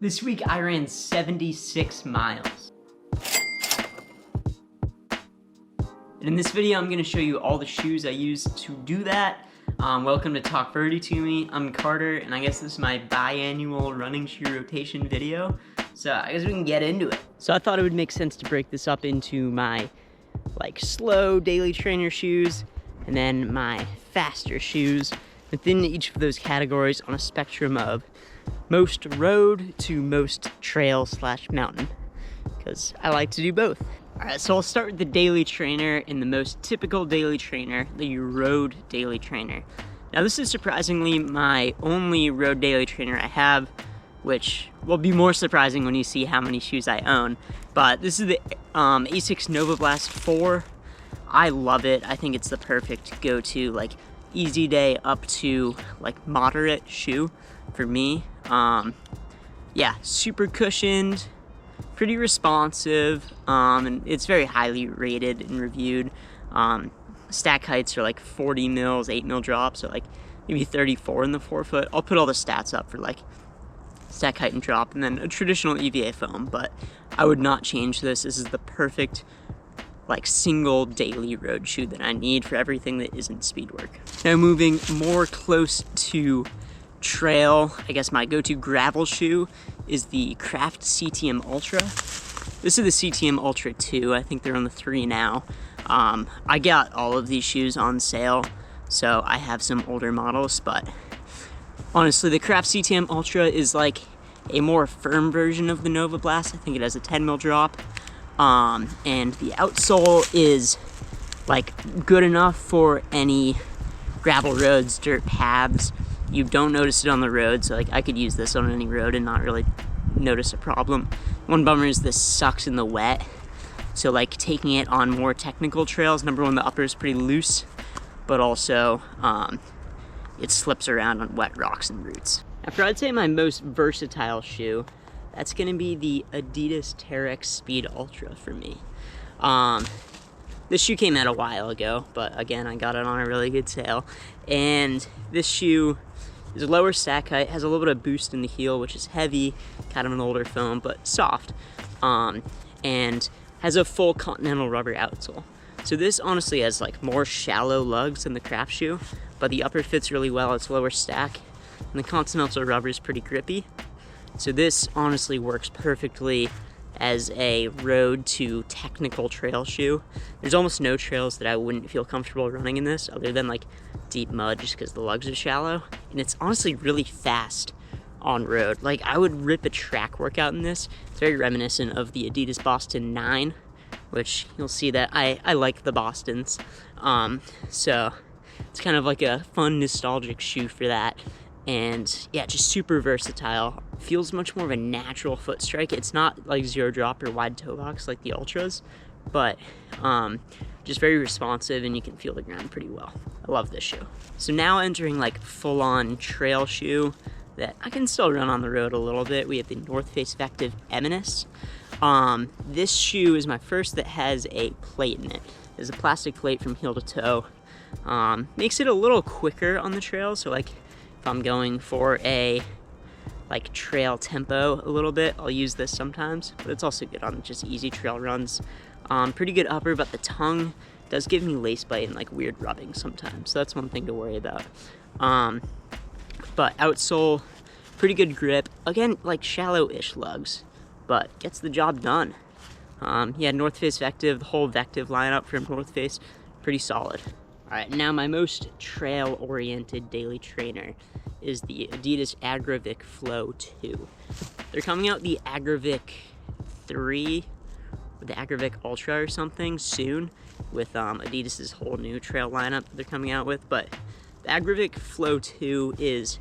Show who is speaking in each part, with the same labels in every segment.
Speaker 1: This week I ran 76 miles. And in this video I'm going to show you all the shoes I use to do that. Welcome to Talk Birdie to Me. I'm Carter, and I guess this is my biannual running shoe rotation video. So I guess we can get into it. So I thought it would make sense to break this up into my slow daily trainer shoes and then my faster shoes within each of those categories on a spectrum of most road to most trail / mountain, because I like to do both. Alright, so I'll start with the daily trainer and the most typical daily trainer, the road daily trainer. Now this is surprisingly my only road daily trainer I have, which will be more surprising when you see how many shoes I own. But this is the Asics Nova Blast 4. I love it. I think it's the perfect go-to easy day up to moderate shoe for me. Yeah, super cushioned, pretty responsive, and it's very highly rated and reviewed. Stack heights are 40 mils, 8 mil drop, so maybe 34 in the forefoot. I'll put all the stats up for stack height and drop, and then a traditional EVA foam, but I would not change this. This is the perfect single daily road shoe that I need for everything that isn't speed work. Now moving more close to trail, I guess my go-to gravel shoe is the Craft CTM Ultra. This is the CTM Ultra 2. I think they're on the 3 now. I got all of these shoes on sale, so I have some older models, but honestly, the Craft CTM Ultra is a more firm version of the Nova Blast. I think it has a 10 mil drop. And the outsole is good enough for any gravel roads, dirt paths. You don't notice it on the road, so I could use this on any road and not really notice a problem. One bummer is this sucks in the wet, so taking it on more technical trails, number one, the upper is pretty loose, but also it slips around on wet rocks and roots. After I'd say my most versatile shoe, that's gonna be the Adidas Terrex Speed Ultra for me. This shoe came out a while ago, but again, I got it on a really good sale. And this shoe is a lower stack height, has a little bit of boost in the heel, which is heavy, kind of an older foam, but soft. And has a full Continental rubber outsole. So this honestly has more shallow lugs than the Craft shoe, but the upper fits really well, it's lower stack, and the Continental rubber is pretty grippy. So this honestly works perfectly as a road to technical trail shoe. There's almost no trails that I wouldn't feel comfortable running in this, other than deep mud, just because the lugs are shallow. And it's honestly really fast on road. I would rip a track workout in this. It's very reminiscent of the Adidas Boston 9, which you'll see that I like the Bostons. So it's kind of a fun nostalgic shoe for that. And yeah, just super versatile. Feels much more of a natural foot strike. It's not zero drop or wide toe box like the Ultras, but just very responsive, and you can feel the ground pretty well. I love this shoe. So now entering full-on trail shoe that I can still run on the road a little bit. We have the North Face Vective Eminus. This shoe is my first that has a plate in it. There's a plastic plate from heel to toe. Makes it a little quicker on the trail, so if I'm going for a trail tempo a little bit, I'll use this sometimes, but it's also good on just easy trail runs. Pretty good upper, but the tongue does give me lace bite and weird rubbing sometimes, so that's one thing to worry about. But outsole, pretty good grip. Again, shallow-ish lugs, but gets the job done. Yeah, North Face Vective, the whole Vective lineup from North Face, pretty solid. Alright, now my most trail-oriented daily trainer is the Adidas Agravic Flow 2. They're coming out the Agravic 3, or the Agravic Ultra or something soon, with Adidas's whole new trail lineup that they're coming out with, but the Agravic Flow 2 is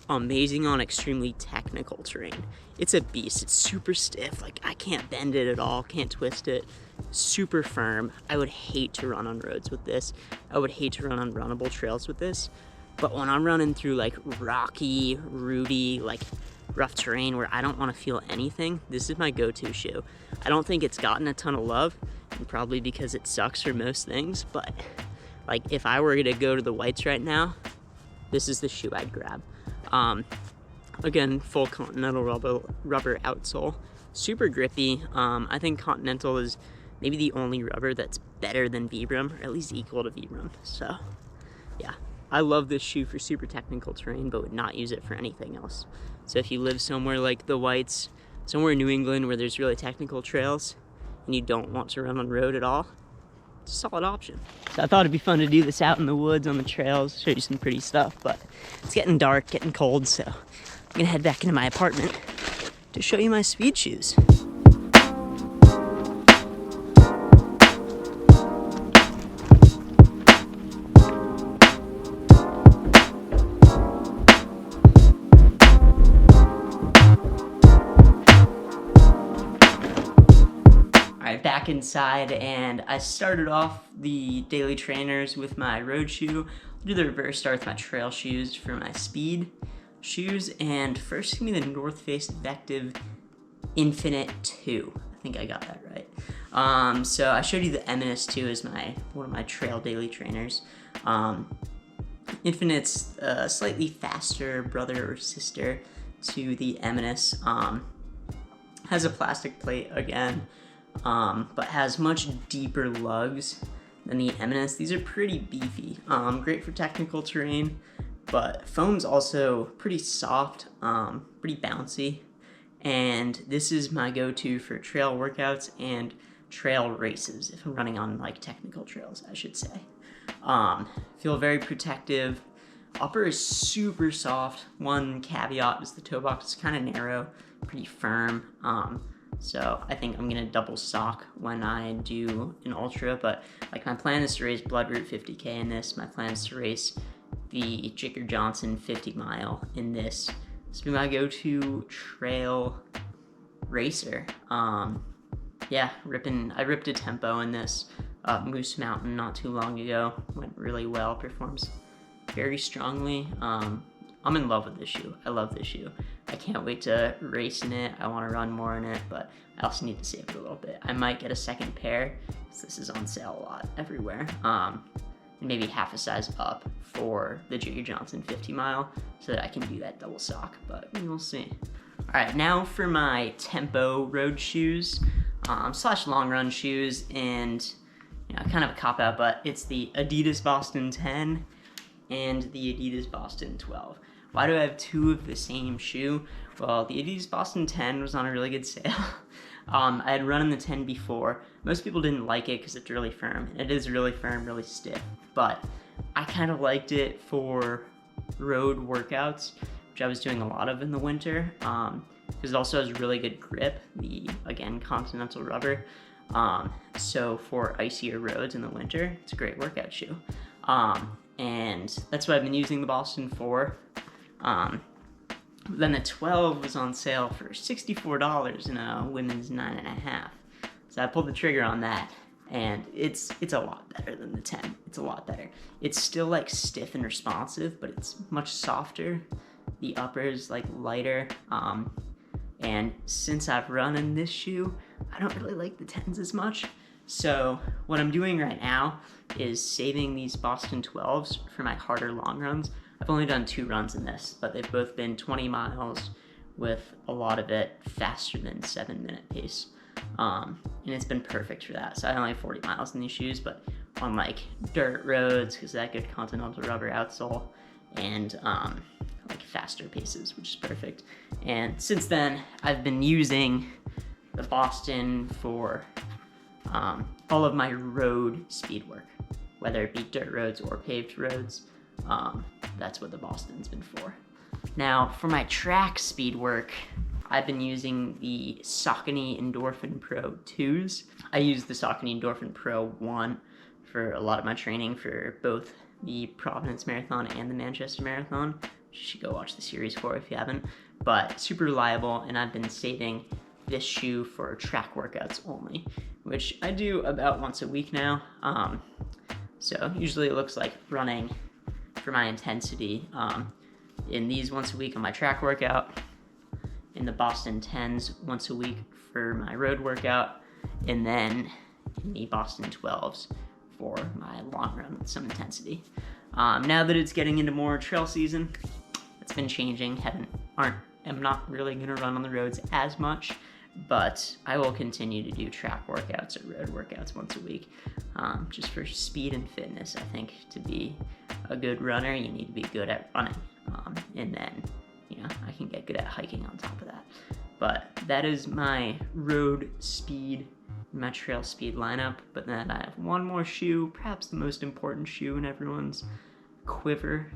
Speaker 1: amazing on extremely technical terrain. It's a beast. It's super stiff. I can't bend it at all, can't twist it. Super firm. I would hate to run on roads with this. I would hate to run on runnable trails with this. But when I'm running through rocky, rooty, rough terrain where I don't want to feel anything, this is my go-to shoe. I don't think it's gotten a ton of love, and probably because it sucks for most things, but if I were to go to the whites right now, this is the shoe I'd grab. Again, full Continental rubber outsole. Super grippy. I think Continental is maybe the only rubber that's better than Vibram, or at least equal to Vibram. So, yeah. I love this shoe for super technical terrain, but would not use it for anything else. So if you live somewhere like the Whites, somewhere in New England where there's really technical trails, and you don't want to run on road at all, it's a solid option. So I thought it'd be fun to do this out in the woods on the trails, show you some pretty stuff, but it's getting dark, getting cold, so I'm gonna head back into my apartment to show you my speed shoes. Back inside, and I started off the daily trainers with my road shoe. I'll do the reverse start with my trail shoes for my speed shoes, and first give me the North Face Vective Infinite 2. I think I got that right. So I showed you the Eminence 2 as one of my trail daily trainers. Infinite's a slightly faster brother or sister to the Eminence. Has a plastic plate again. But has much deeper lugs than the Eminence. These are pretty beefy. Great for technical terrain, but foam's also pretty soft, pretty bouncy. And this is my go-to for trail workouts and trail races, if I'm running on like technical trails, I should say. Feel very protective. Upper is super soft. One caveat is the toe box is kind of narrow, pretty firm. So I think I'm gonna double sock when I do an ultra, but like my plan is to race Bloodroot 50K in this. My plan is to race the Jicker Johnson 50 mile in this. This will be my go-to trail racer. Yeah, I ripped a tempo in this Moose Mountain not too long ago. Went really well, performs very strongly. I'm in love with this shoe. I love this shoe. I can't wait to race in it. I want to run more in it, but I also need to save it a little bit. I might get a second pair, because this is on sale a lot everywhere. And maybe half a size up for the Jicker Johnson 50 mile, so that I can do that double sock, but we'll see. All right, now for my tempo road shoes, slash long run shoes, and kind of a cop out, but it's the Adidas Boston 10 and the Adidas Boston 12. Why do I have two of the same shoe? Well, the Adidas Boston 10 was on a really good sale. I had run in the 10 before. Most people didn't like it because it's really firm. It is really firm, really stiff, but I kind of liked it for road workouts, which I was doing a lot of in the winter, because it also has really good grip, the, again, Continental rubber. So for icier roads in the winter, it's a great workout shoe. And that's what I've been using the Boston for. Then the 12 was on sale for $64 in a women's 9.5. So I pulled the trigger on that, and it's a lot better than the 10. It's a lot better. It's still like stiff and responsive, but it's much softer. The upper is like lighter. And since I've run in this shoe, I don't really like the 10s as much. So what I'm doing right now is saving these Boston 12s for my harder long runs. I've only done 2 runs in this, but they've both been 20 miles with a lot of it faster than 7-minute pace. And it's been perfect for that. So I only have 40 miles in these shoes, but on like dirt roads, because that good Continental rubber outsole, and like faster paces, which is perfect. And since then, I've been using the Boston for all of my road speed work, whether it be dirt roads or paved roads. That's what the Boston's been for. Now, for my track speed work, I've been using the Saucony Endorphin Pro 2s. I use the Saucony Endorphin Pro 1 for a lot of my training for both the Providence Marathon and the Manchester Marathon. You should go watch the series for if you haven't. But super reliable, and I've been saving this shoe for track workouts only, which I do about once a week now. So usually it looks like running for my intensity in these once a week on my track workout, in the Boston 10s once a week for my road workout, and then in the Boston 12s for my long run with some intensity. Now that it's getting into more trail season, it's been changing. Aren't am not really gonna run on the roads as much, but I will continue to do track workouts or road workouts once a week, just for speed and fitness. I think to be a good runner, you need to be good at running, and then, you know, I can get good at hiking on top of that. But that is my road speed, my trail speed lineup. But then I have one more shoe, perhaps the most important shoe in everyone's quiver.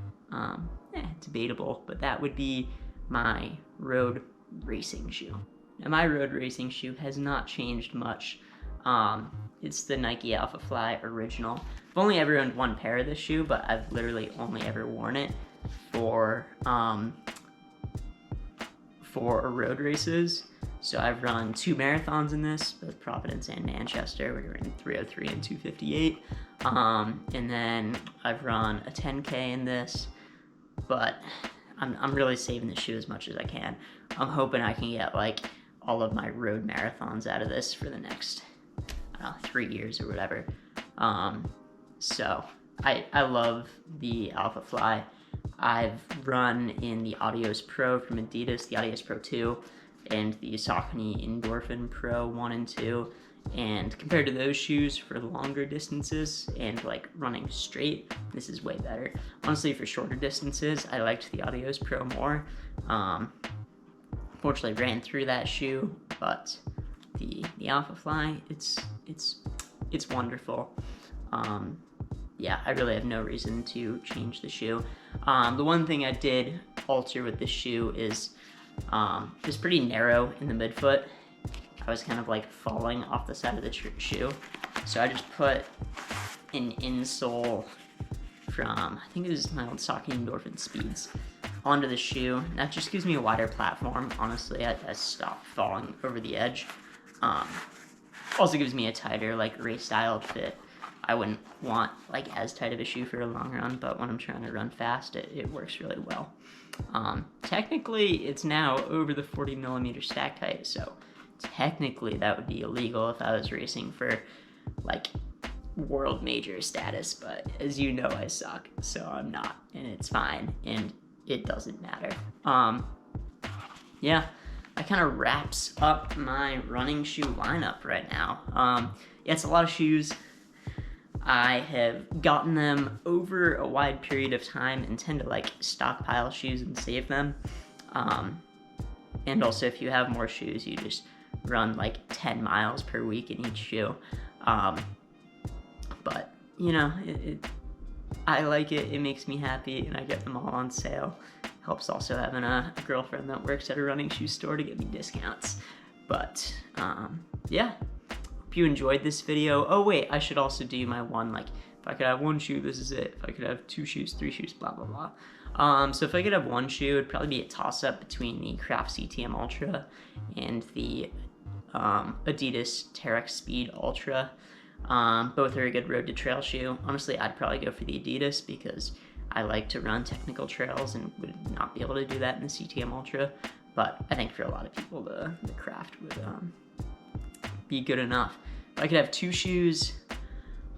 Speaker 1: Debatable, but that would be my road racing shoe. Now, my road racing shoe has not changed much. It's the Nike Alphafly Original. I've only ever owned one pair of this shoe, but I've literally only ever worn it for road races. So I've run 2 marathons in this, both Providence and Manchester. We were in 3:03 and 2:58. And then I've run a 10K in this, but I'm really saving the shoe as much as I can. I'm hoping I can get like all of my road marathons out of this for the next, I don't know, 3 years or whatever. So I love the Alphafly. I've run in the Adios Pro from Adidas, the Adios Pro 2, and the Saucony Endorphin Pro 1 and 2. And compared to those shoes for longer distances and like running straight, this is way better. Honestly, for shorter distances, I liked the Adios Pro more. Fortunately, ran through that shoe, but the Alphafly, it's wonderful. Yeah, I really have no reason to change the shoe. The one thing I did alter with the shoe is it's pretty narrow in the midfoot. I was kind of like falling off the side of the shoe, so I just put an insole from, I think it was my old Saucony Endorphin Speeds, onto the shoe. That just gives me a wider platform. Honestly, I stopped falling over the edge. Also gives me a tighter, like, race style fit. I wouldn't want like as tight of a shoe for a long run, but when I'm trying to run fast, it works really well. Technically, it's now over the 40 millimeter stack height, so technically that would be illegal if I was racing for like world major status, but as you know, I suck, so I'm not, and it's fine, and it doesn't matter. Yeah, that kind of wraps up my running shoe lineup right now. Yeah, it's a lot of shoes. I have gotten them over a wide period of time and tend to like stockpile shoes and save them. And also, if you have more shoes, you just run like 10 miles per week in each shoe. But you know, I like it. It makes me happy, and I get them all on sale. Helps also having a girlfriend that works at a running shoe store to get me discounts. But yeah. Hope you enjoyed this video. Oh wait, I should also do my one, like, if I could have one shoe, this is it. If I could have 2 shoes, 3 shoes, blah, blah, blah. So if I could have one shoe, it'd probably be a toss-up between the Craft CTM Ultra and the Adidas Terrex Speed Ultra. Both are a good road to trail shoe. Honestly, I'd probably go for the Adidas because I like to run technical trails and would not be able to do that in the CTM Ultra. But I think for a lot of people, the Craft would be good enough. If I could have 2 shoes,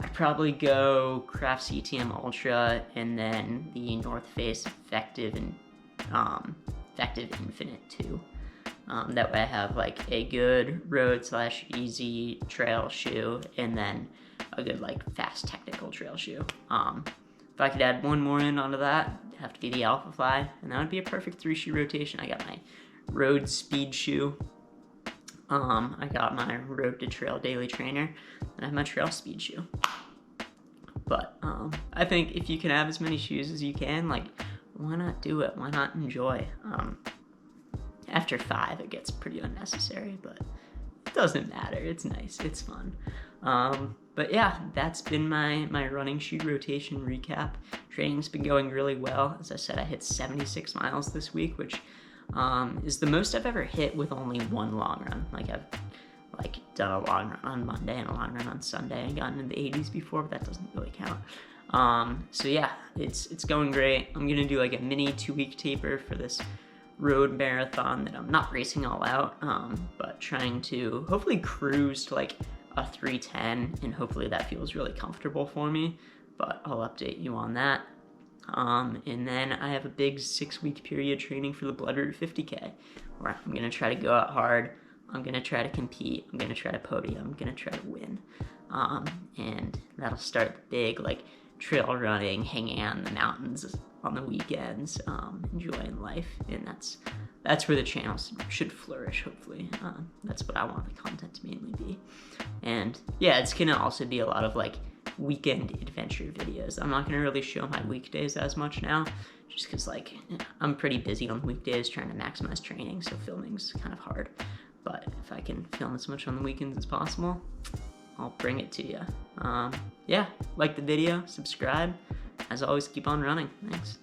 Speaker 1: I'd probably go Craft CTM Ultra and then the North Face Effective Infinite 2. That way I have like a good road / easy trail shoe and then a good like fast technical trail shoe. If I could add one more in onto that, it'd have to be the Alphafly, and that would be a perfect 3-shoe rotation. I got my road speed shoe, I got my road to trail daily trainer, and I have my trail speed shoe. But I think if you can have as many shoes as you can, like, why not do it? Why not enjoy? After 5, it gets pretty unnecessary, but it doesn't matter. It's nice. It's fun. But yeah, that's been my running shoe rotation recap. Training's been going really well. As I said, I hit 76 miles this week, which is the most I've ever hit with only one long run. Like, I've done a long run on Monday and a long run on Sunday and gotten in the 80s before, but that doesn't really count. So yeah, it's going great. I'm gonna do like a mini 2-week taper for this road marathon that I'm not racing all out, but trying to hopefully cruise to like a 3:10, and hopefully that feels really comfortable for me, but I'll update you on that. And then I have a big 6-week period training for the Blood Root 50K, where I'm gonna try to go out hard. I'm gonna try to compete. I'm gonna try to podium. I'm gonna try to win. And that'll start the big like trail running, hanging out in the mountains on the weekends, enjoying life, and that's where the channel should flourish, hopefully. That's what I want the content to mainly be. And yeah, it's gonna also be a lot of like weekend adventure videos. I'm not gonna really show my weekdays as much now, just because like I'm pretty busy on the weekdays trying to maximize training, so filming's kind of hard. But if I can film as much on the weekends as possible, I'll bring it to you. Yeah, like the video, subscribe. As always, keep on running. Thanks.